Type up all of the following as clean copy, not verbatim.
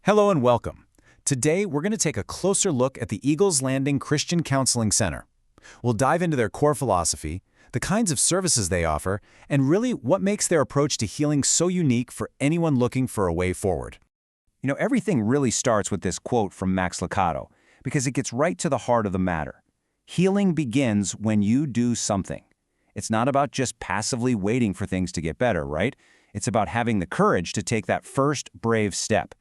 Hello and welcome. Today, we're going to take a closer look at the Eagles Landing Christian Counseling Center. We'll dive into their core philosophy, the kinds of services they offer, and really what makes their approach to healing so unique for anyone looking for a way forward. Everything really starts with this quote from Max Lucado, because it gets right to the heart of the matter. Healing begins when you do something. It's not about just passively waiting for things to get better, right? It's about having the courage to take that first brave step.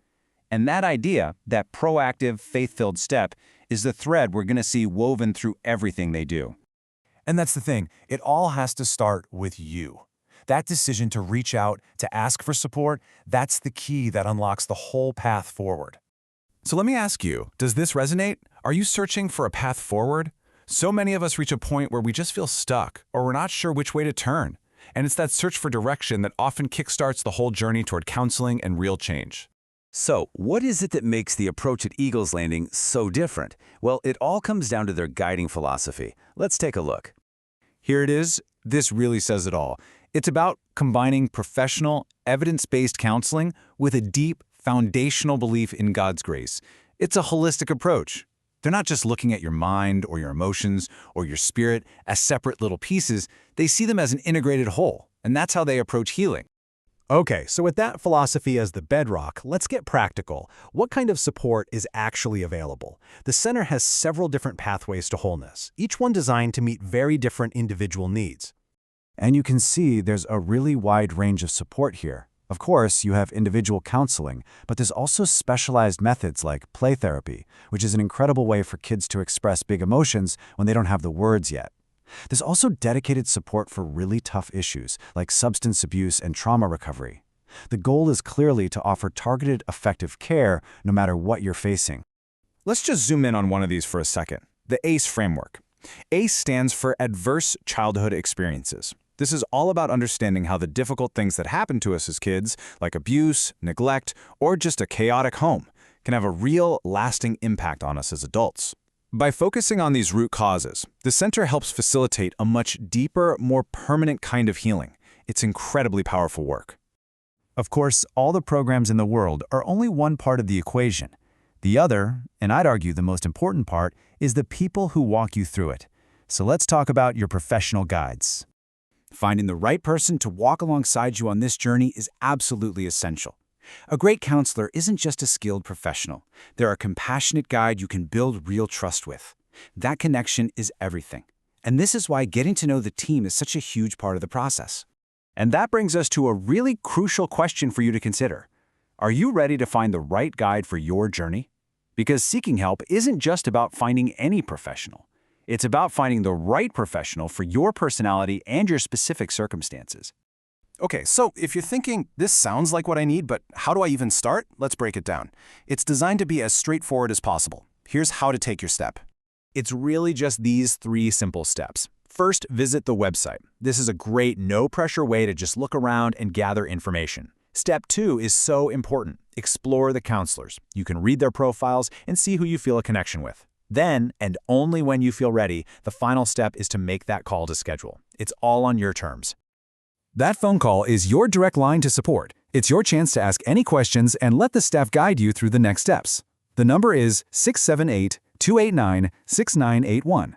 And that idea, that proactive, faith-filled step, is the thread we're going to see woven through everything they do. And that's the thing, it all has to start with you. That decision to reach out, to ask for support, that's the key that unlocks the whole path forward. So let me ask you, does this resonate? Are you searching for a path forward? So many of us reach a point where we just feel stuck, or we're not sure which way to turn. And it's that search for direction that often kickstarts the whole journey toward counseling and real change. So, what is it that makes the approach at Eagles Landing so different? Well, it all comes down to their guiding philosophy. Let's take a look. Here it is. This really says it all. It's about combining professional, evidence-based counseling with a deep, foundational belief in God's grace. It's a holistic approach. They're not just looking at your mind or your emotions or your spirit as separate little pieces. They see them as an integrated whole, and that's how they approach healing. Okay, so with that philosophy as the bedrock, let's get practical. What kind of support is actually available? The center has several different pathways to wholeness, each one designed to meet very different individual needs. And you can see there's a really wide range of support here. Of course, you have individual counseling, but there's also specialized methods like play therapy, which is an incredible way for kids to express big emotions when they don't have the words yet. There's also dedicated support for really tough issues like substance abuse and trauma recovery. The goal is clearly to offer targeted, effective care no matter what you're facing. Let's just zoom in on one of these for a second. The ACE framework. ACE stands for Adverse Childhood Experiences. This is all about understanding how the difficult things that happen to us as kids, like abuse, neglect, or just a chaotic home, can have a real, lasting impact on us as adults. By focusing on these root causes, the center helps facilitate a much deeper, more permanent kind of healing. It's incredibly powerful work. Of course, all the programs in the world are only one part of the equation. The other, and I'd argue the most important part, is the people who walk you through it. So let's talk about your professional guides. Finding the right person to walk alongside you on this journey is absolutely essential. A great counselor isn't just a skilled professional. They're a compassionate guide you can build real trust with. That connection is everything. And this is why getting to know the team is such a huge part of the process. And that brings us to a really crucial question for you to consider. Are you ready to find the right guide for your journey? Because seeking help isn't just about finding any professional. It's about finding the right professional for your personality and your specific circumstances. Okay, so if you're thinking, this sounds like what I need, but how do I even start? Let's break it down. It's designed to be as straightforward as possible. Here's how to take your step. It's really just these 3 simple steps. First, visit the website. This is a great, no-pressure way to just look around and gather information. Step 2 is so important. Explore the counselors. You can read their profiles and see who you feel a connection with. Then, and only when you feel ready, the final step is to make that call to schedule. It's all on your terms. That phone call is your direct line to support. It's your chance to ask any questions and let the staff guide you through the next steps. The number is 678-289-6981.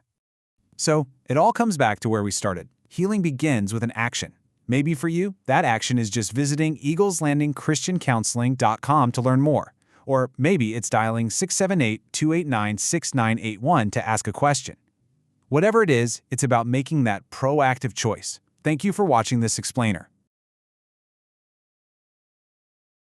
So, it all comes back to where we started. Healing begins with an action. Maybe for you, that action is just visiting eagleslandingchristiancounseling.com to learn more. Or maybe it's dialing 678-289-6981 to ask a question. Whatever it is, it's about making that proactive choice. Thank you for watching this explainer.